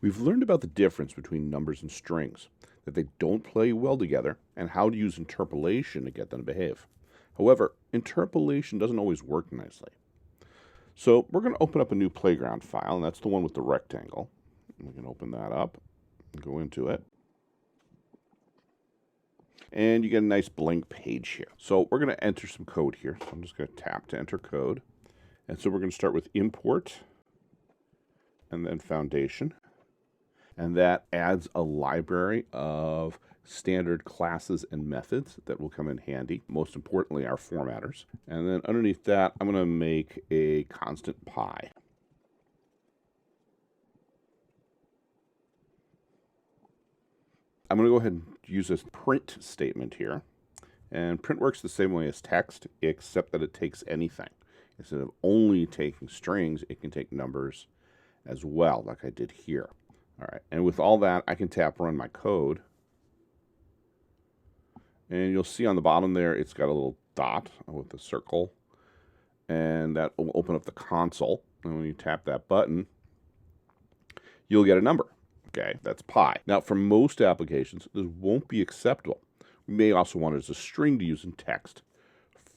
We've learned about the difference between numbers and strings, that they don't play well together, and how to use interpolation to get them to behave. However, interpolation doesn't always work nicely. So we're going to open up a new playground file, and that's the one with the rectangle. We can open that up and go into it. And you get a nice blank page here. So we're going to enter some code here. So I'm just going to tap to enter code. And so we're going to start with import and then foundation. And that adds a library of standard classes and methods that will come in handy. Most importantly, our formatters. And then underneath that, I'm going to make a constant pi. I'm going to go ahead and use this print statement here. And print works the same way as text, except that it takes anything. Instead of only taking strings, it can take numbers as well, like I did here. All right, and with all that, I can tap run my code. And you'll see on the bottom there, it's got a little dot with a circle. And that will open up the console. And when you tap that button, you'll get a number. Okay, that's pi. Now, for most applications, this won't be acceptable. We may also want it as a string to use in text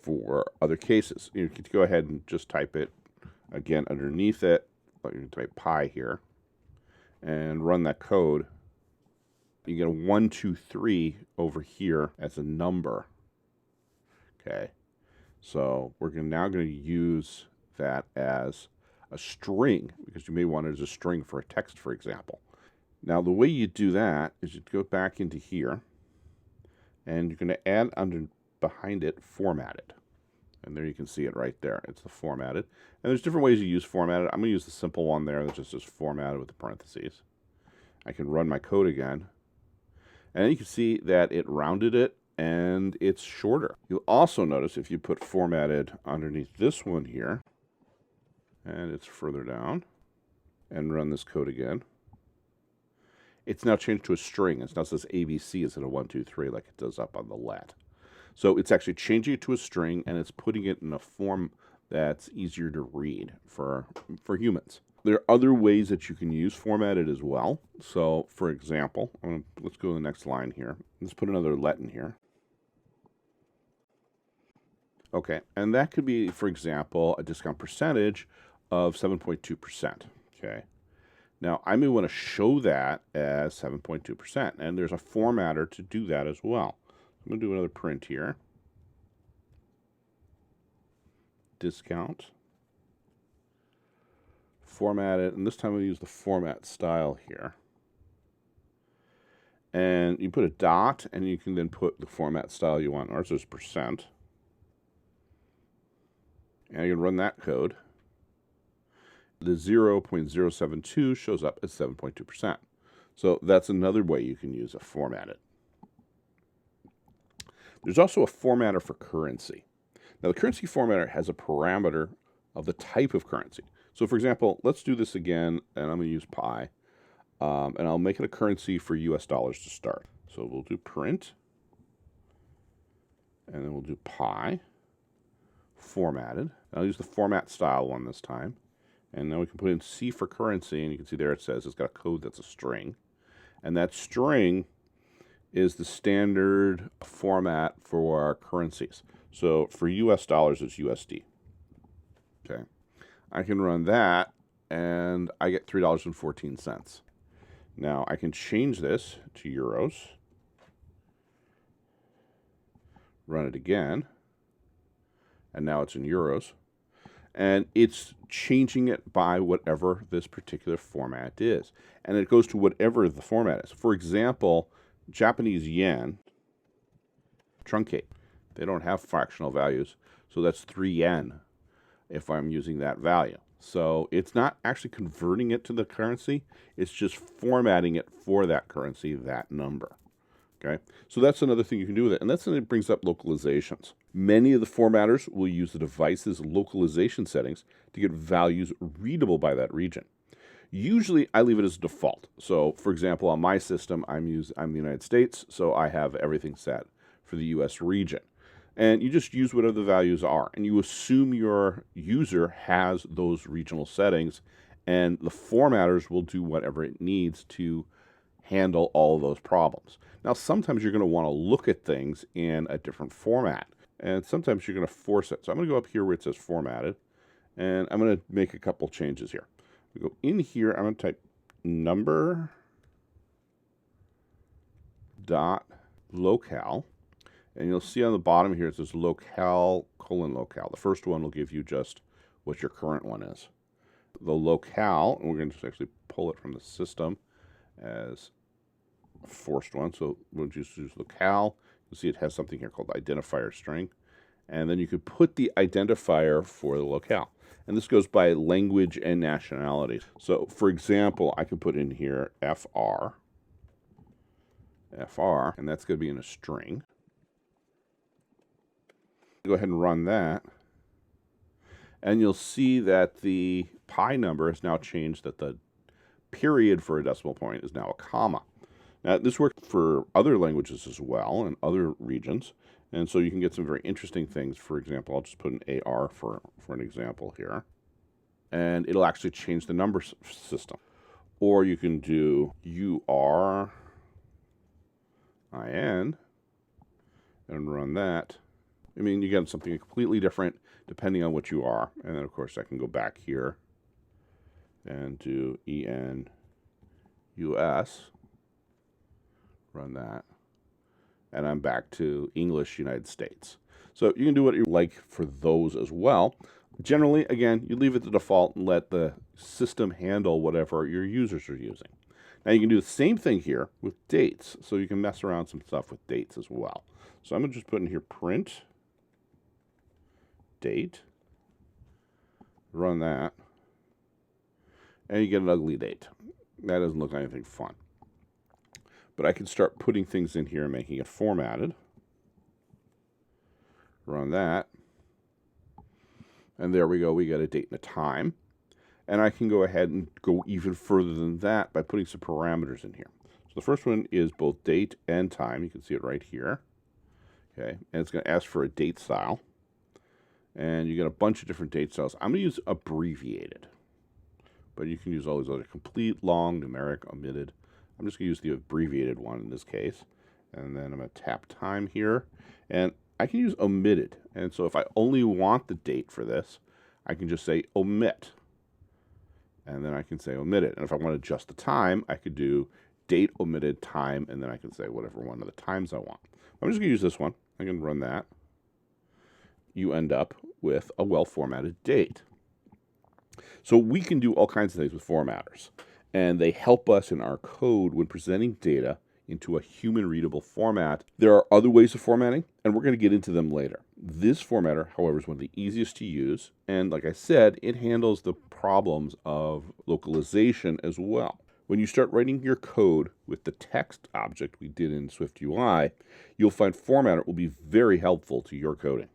for other cases. You can go ahead and just type it again underneath it. You can type pi here and run that code. You get a 1, 2, 3 over here as a number. Okay, so we're now going to use that as a string because you may want it as a string for a text, for example. Now, the way you do that is you go back into here, and you're going to add behind it formatted. And there you can see it right there. It's the formatted. And there's different ways you use formatted. I'm going to use the simple one there that just says formatted with the parentheses. I can run my code again. And you can see that it rounded it, and it's shorter. You'll also notice if you put formatted underneath this one here, and it's further down, and run this code again, it's now changed to a string. It now says ABC instead of 1, 2, 3 like it does up on the let. So it's actually changing it to a string, and it's putting it in a form that's easier to read for humans. There are other ways that you can use formatted as well. So, for example, let's go to the next line here. Let's put another let in here. Okay, and that could be, for example, a discount percentage of 7.2%. Okay. Now, I may want to show that as 7.2%, and there's a formatter to do that as well. I'm going to do another print here. Discount. Formatted, and this time we'll use the format style here. And you put a dot, and you can then put the format style you want. Ours is percent. And you can run that code. The 0.072 shows up as 7.2%. So that's another way you can use a formatted. There's also a formatter for currency. Now, the currency formatter has a parameter of the type of currency. So, for example, let's do this again, and I'm going to use pi, and I'll make it a currency for US dollars to start. So we'll do print, and then we'll do pi, formatted. And I'll use the format style one this time. And then we can put in C for currency, and you can see there it says it's got a code that's a string. And that string is the standard format for our currencies. So for US dollars, it's USD. Okay. I can run that, and I get $3.14. Now, I can change this to euros. Run it again. And now it's in euros. And it's changing it by whatever this particular format is. And it goes to whatever the format is. For example, Japanese yen, truncate. They don't have fractional values, so that's 3 yen if I'm using that value. So it's not actually converting it to the currency. It's just formatting it for that currency, that number. Okay, so that's another thing you can do with it. And that's when it brings up localizations. Many of the formatters will use the device's localization settings to get values readable by that region. Usually, I leave it as default. So, for example, on my system, I'm the United States, so I have everything set for the U.S. region. And you just use whatever the values are, and you assume your user has those regional settings, And the formatters will do whatever it needs to handle all of those problems. Now, sometimes you're going to want to look at things in a different format, and sometimes you're going to force it. So I'm going to go up here where it says formatted, and I'm going to make a couple changes here. We go in here, I'm going to type number dot locale, and you'll see on the bottom here it says locale colon locale. The first one will give you just what your current one is. The locale, and we're going to just actually pull it from the system as a forced one. So we'll just use locale. You'll see it has something here called identifier string. And then you could put the identifier for the locale. And this goes by language and nationality. So for example, I can put in here FR, and that's going to be in a string. Go ahead and run that. And you'll see that the pi number has now changed, that the period for a decimal point is now a comma. Now, this works for other languages as well and other regions. And so you can get some very interesting things. For example, I'll just put an AR for an example here. And it'll actually change the number system. Or you can do URIN and run that. I mean, you get something completely different depending on what you are. And then, of course, I can go back here and do ENUS, run that, and I'm back to English United States. So you can do what you like for those as well. Generally, again, you leave it to default and let the system handle whatever your users are using. Now you can do the same thing here with dates. So you can mess around some stuff with dates as well. So I'm going to just put in here print date, run that, and you get an ugly date. That doesn't look like anything fun. But I can start putting things in here and making it formatted. Run that. And there we go. We get a date and a time. And I can go ahead and go even further than that by putting some parameters in here. So the first one is both date and time. You can see it right here. Okay. And it's going to ask for a date style. And you get a bunch of different date styles. I'm going to use abbreviated. But you can use all these other complete, long, numeric, omitted. I'm just going to use the abbreviated one in this case. And then I'm going to tap time here. And I can use omitted. And so if I only want the date for this, I can just say omit. And then I can say omitted. And if I want to adjust the time, I could do date omitted time. And then I can say whatever one of the times I want. I'm just going to use this one. I can run that. You end up with a well-formatted date. So we can do all kinds of things with formatters. And they help us in our code when presenting data into a human-readable format. There are other ways of formatting, and we're going to get into them later. This formatter, however, is one of the easiest to use. And like I said, it handles the problems of localization as well. When you start writing your code with the text object we did in SwiftUI, you'll find formatter will be very helpful to your coding.